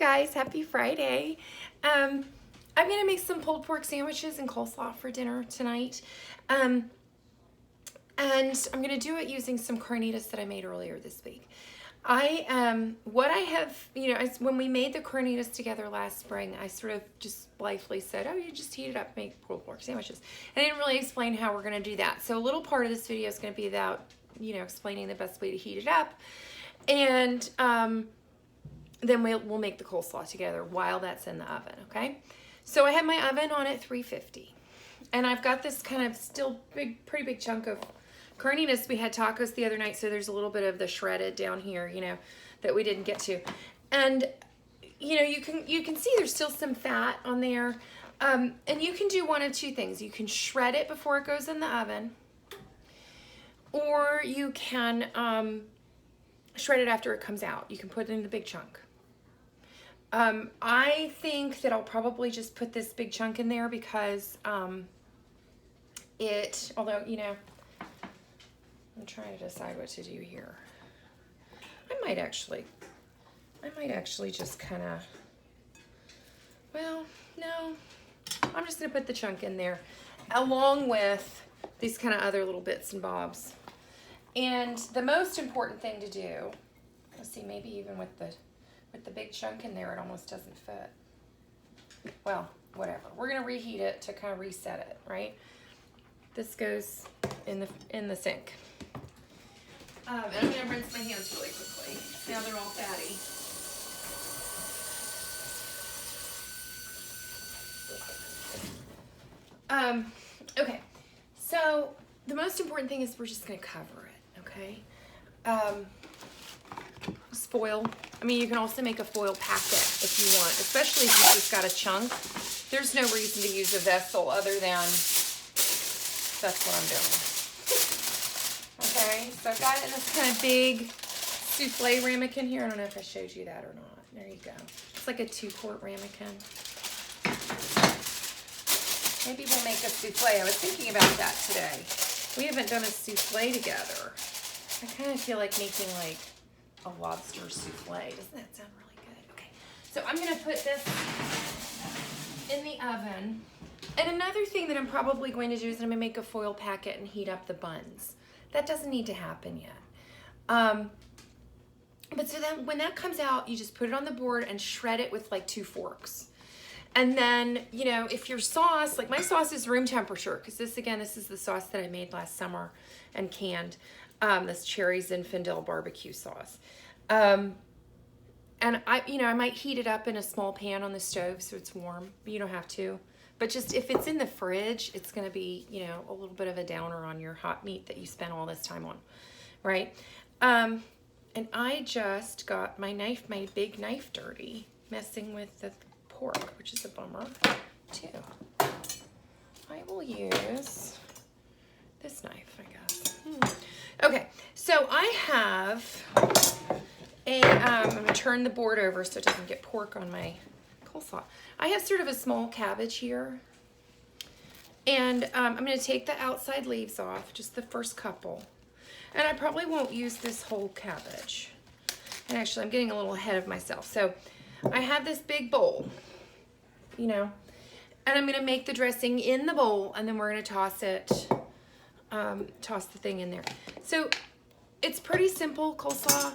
guys, happy Friday. I'm gonna make some pulled pork sandwiches and coleslaw for dinner tonight. And I'm gonna do it using some carnitas that I made earlier this week. What I have, when we made the carnitas together last spring, I sort of just blithely said, oh, you just heat it up, make pulled pork sandwiches. I didn't really explain how we're gonna do that. So a little part of this video is gonna be about, explaining the best way to heat it up. And then we'll make the coleslaw together while that's in the oven, okay? So I have my oven on at 350. And I've got this kind of still pretty big chunk of carnitas. We had tacos the other night, so there's a little bit of the shredded down here, that we didn't get to. And, you can see there's still some fat on there. And you can do one of two things. You can shred it before it goes in the oven, or you can shred it after it comes out. You can put it in the big chunk. I think that I'll probably just put this big chunk in there because although, I'm trying to decide what to do here. I might actually just kind of, well, no, I'm just going to put the chunk in there along with these kind of other little bits and bobs. And the most important thing to do, let's see, maybe even with the big chunk in there, it almost doesn't fit. Well, whatever. We're gonna reheat it to kind of reset it, right? This goes in the sink. And I'm gonna rinse my hands really quickly. Now they're all fatty. Okay. So the most important thing is we're just gonna cover it. Okay, foil. I mean, you can also make a foil packet if you want, especially if you've just got a chunk. There's no reason to use a vessel other than that's what I'm doing. Okay, so I've got it in this kind of big souffle ramekin here. I don't know if I showed you that or not. There you go. It's like a 2-quart ramekin. Maybe we'll make a souffle. I was thinking about that today. We haven't done a souffle together. I kind of feel like making like a lobster souffle. Doesn't that sound really good? Okay, so I'm gonna put this in the oven. And another thing that I'm probably going to do is I'm gonna make a foil packet and heat up the buns. That doesn't need to happen yet. But so then when that comes out, you just put it on the board and shred it with like 2 forks. And then, if your sauce, like my sauce is room temperature, because this is the sauce that I made last summer and canned. This cherry Zinfandel barbecue sauce. And I might heat it up in a small pan on the stove so it's warm, but you don't have to. But just if it's in the fridge, it's going to be, a little bit of a downer on your hot meat that you spent all this time on, right? And I just got my big knife dirty, messing with the pork, which is a bummer too. I will use this knife, I guess. Okay, so I have I'm gonna turn the board over so it doesn't get pork on my coleslaw. I have sort of a small cabbage here, and I'm gonna take the outside leaves off, just the first couple. And I probably won't use this whole cabbage. And actually, I'm getting a little ahead of myself. So I have this big bowl, and I'm gonna make the dressing in the bowl, and then we're gonna toss the thing in there. So it's pretty simple coleslaw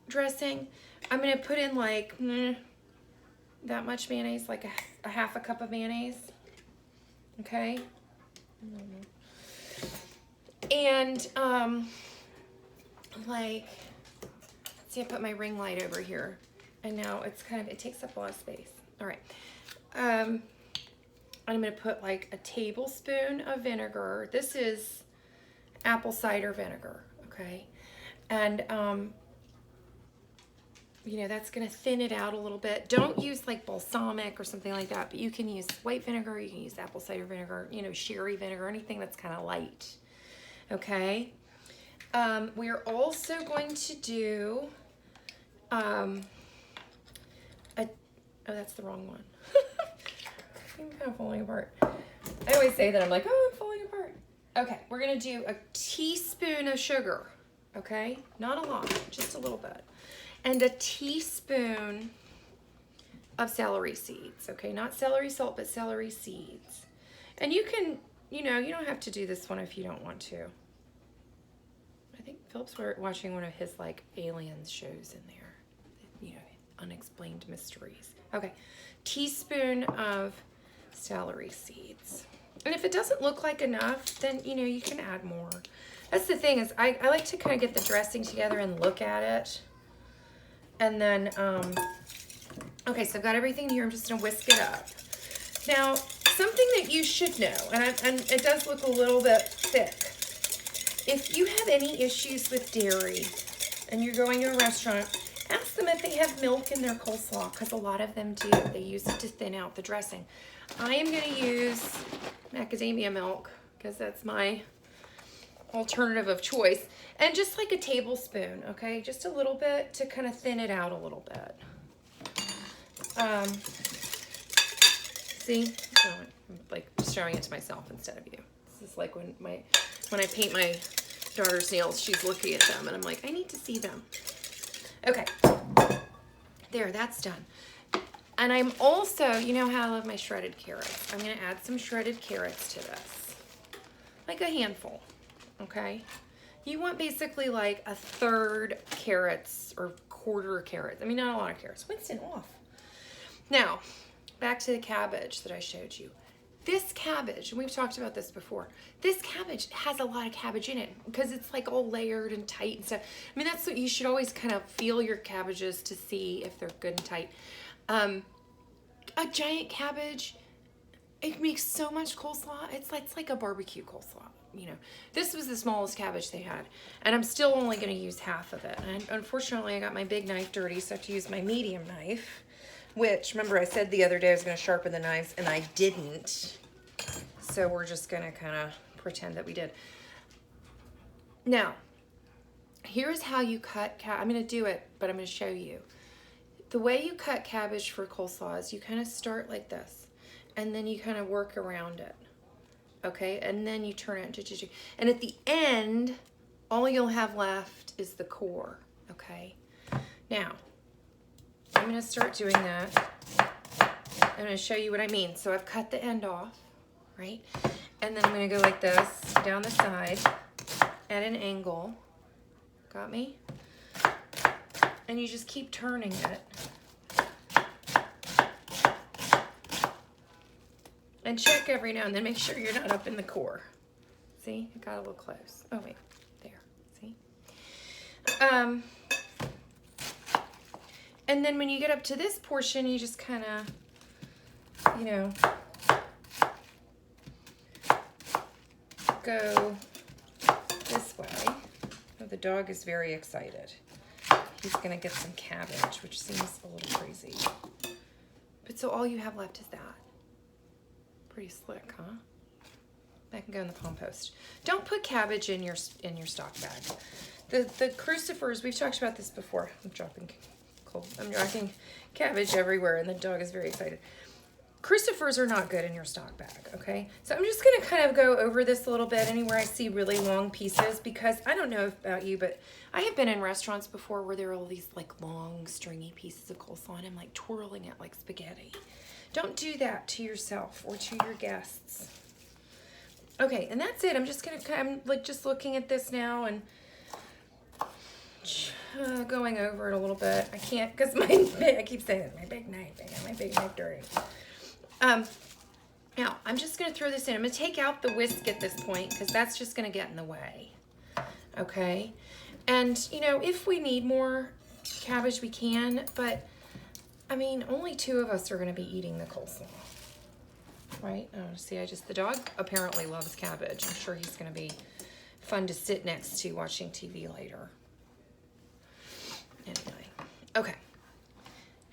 dressing. I'm gonna put in like that much mayonnaise, like a half a cup of mayonnaise. Okay. And see, I put my ring light over here, and now it takes up a lot of space. All right. I'm gonna put like a tablespoon of vinegar. This is apple cider vinegar, okay? And that's gonna thin it out a little bit. Don't use like balsamic or something like that, but you can use white vinegar, you can use apple cider vinegar, sherry vinegar, anything that's kind of light, okay? We're also going to do oh, that's the wrong one. I'm kind of falling apart. I always say that, I'm like, oh, I'm falling apart. Okay, we're gonna do a teaspoon of sugar, okay? Not a lot, just a little bit. And a teaspoon of celery seeds, okay? Not celery salt, but celery seeds. And you can, you know, you don't have to do this one if you don't want to. I think Philip's watching one of his like aliens shows in there, you know, unexplained mysteries. Okay, teaspoon of celery seeds. And if it doesn't look like enough, then, you know, you can add more. That's the thing is I like to kind of get the dressing together and look at it. And then, okay, so I've got everything here. I'm just going to whisk it up. Now, something that you should know, and it does look a little bit thick. If you have any issues with dairy and you're going to a restaurant, ask them if they have milk in their coleslaw, because a lot of them do. They use it to thin out the dressing. I am going to use macadamia milk because that's my alternative of choice. And just like a tablespoon, okay? Just a little bit to kind of thin it out a little bit. See? Oh, I'm like showing it to myself instead of you. This is like when I paint my daughter's nails, she's looking at them and I'm like, I need to see them. Okay. There, that's done. And I'm also, you know how I love my shredded carrots. I'm going to add some shredded carrots to this. Like a handful, okay? You want basically like a third carrots or quarter carrots. I mean, not a lot of carrots. Winston, off. Now, back to the cabbage that I showed you. This cabbage, and we've talked about this before, this cabbage has a lot of cabbage in it because it's like all layered and tight and stuff. I mean, that's what you should always kind of feel your cabbages to see if they're good and tight. A giant cabbage, it makes so much coleslaw. It's like a barbecue coleslaw, you know. This was the smallest cabbage they had, and I'm still only going to use half of it. And unfortunately, I got my big knife dirty, so I have to use my medium knife, which, remember I said the other day I was going to sharpen the knives, and I didn't. So we're just going to kind of pretend that we did. Now, here's how you cut I'm going to do it, but I'm going to show you. The way you cut cabbage for coleslaw is you kind of start like this, and then you kind of work around it, okay? And then you turn it into, and at the end, all you'll have left is the core, okay? Now, I'm going to start doing that. I'm going to show you what I mean. So I've cut the end off, right? And then I'm going to go like this, down the side, at an angle. Got me? And you just keep turning it. And check every now and then, make sure you're not up in the core. See, it got a little close. Oh wait, there, see? And then when you get up to this portion, you just kind of, you know, go this way. Oh, the dog is very excited. He's gonna get some cabbage, which seems a little crazy. But so all you have left is that. Pretty slick, huh? That can go in the compost. Don't put cabbage in your stock bag. The crucifers, we've talked about this before. I'm dropping cabbage everywhere, and the dog is very excited. Crucifers are not good in your stock bag, okay? So I'm just gonna kind of go over this a little bit anywhere I see really long pieces, because I don't know about you, but I have been in restaurants before where there are all these like long stringy pieces of coleslaw and I'm like twirling it like spaghetti. Don't do that to yourself or to your guests. Okay, and that's it. I'm just gonna, I'm like just looking at this now and going over it a little bit. I can't, because I keep saying it, my big knife, I got my big knife dirty. Now, I'm just going to throw this in. I'm going to take out the whisk at this point because that's just going to get in the way. Okay? And, you know, if we need more cabbage, we can. But, I mean, only 2 of us are going to be eating the coleslaw. Right? Oh, see, the dog apparently loves cabbage. I'm sure he's going to be fun to sit next to watching TV later. Anyway. Okay.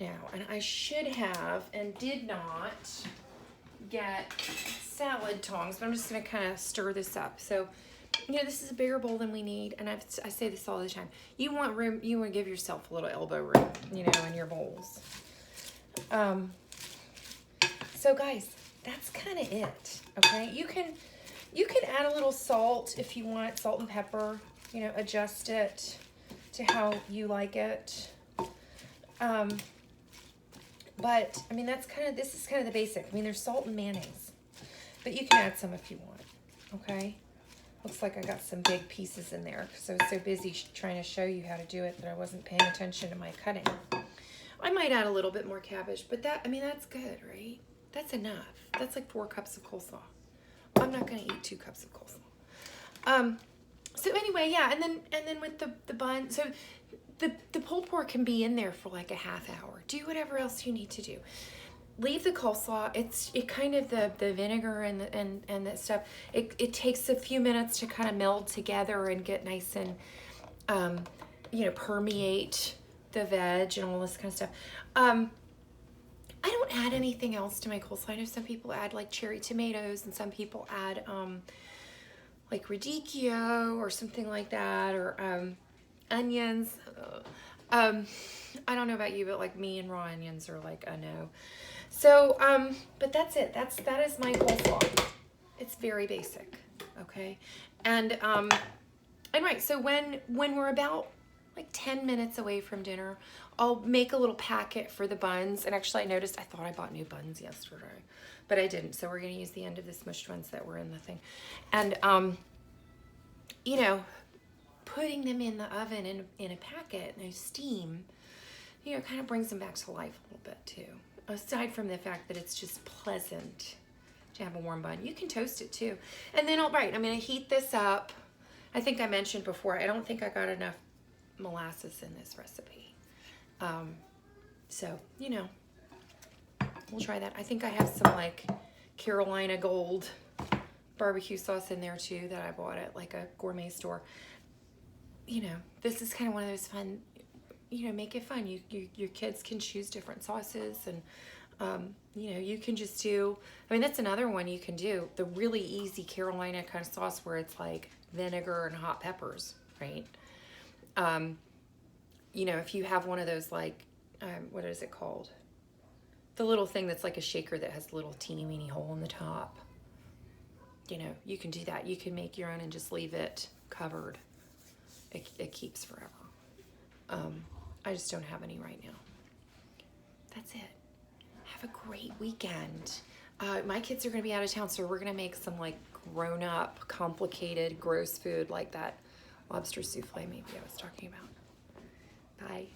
Now, and I should have and did not get salad tongs, but I'm just going to kind of stir this up. So, you know, this is a bigger bowl than we need, and I say this all the time. You want room, you want to give yourself a little elbow room, you know, in your bowls. So guys, that's kind of it, okay? You can add a little salt if you want, salt and pepper, you know, adjust it to how you like it. But, I mean, this is kind of the basic. I mean, there's salt and mayonnaise. But you can add some if you want, okay? Looks like I got some big pieces in there because I was so busy trying to show you how to do it that I wasn't paying attention to my cutting. I might add a little bit more cabbage, but that, I mean, that's good, right? That's enough. That's like 4 cups of coleslaw. I'm not going to eat 2 cups of coleslaw. So anyway, yeah, and then with the bun, so the pulled pork can be in there for like a half hour. Do whatever else you need to do. Leave the coleslaw. It kind of the vinegar and that stuff. It takes a few minutes to kind of meld together and get nice and permeate the veg and all this kind of stuff. I don't add anything else to my coleslaw. I know some people add like cherry tomatoes and some people add like radicchio or something like that, or onions. I don't know about you, but like me and raw onions are like a no. So, but that's it. That is my coleslaw. It's very basic, okay? And right, so when we're about like 10 minutes away from dinner, I'll make a little packet for the buns. And actually I noticed, I thought I bought new buns yesterday, but I didn't. So we're gonna use the end of the smushed ones that were in the thing. And, putting them in the oven in a packet, no steam, kind of brings them back to life a little bit too. Aside from the fact that it's just pleasant to have a warm bun. You can toast it too. And then I'm gonna heat this up. I think I mentioned before, I don't think I got enough molasses in this recipe. So, we'll try that. I think I have some like Carolina Gold barbecue sauce in there too that I bought at like a gourmet store. This is kind of one of those fun, make it fun. Your kids can choose different sauces and, you can just do, that's another one you can do. The really easy Carolina kind of sauce where it's like vinegar and hot peppers, right? If you have one of those like, what is it called? The little thing that's like a shaker that has a little teeny weeny hole in the top. You can do that. You can make your own and just leave it covered. It keeps forever. I just don't have any right now. That's it. Have a great weekend. My kids are going to be out of town, so we're going to make some like grown-up, complicated, gross food like that lobster souffle maybe I was talking about. Bye.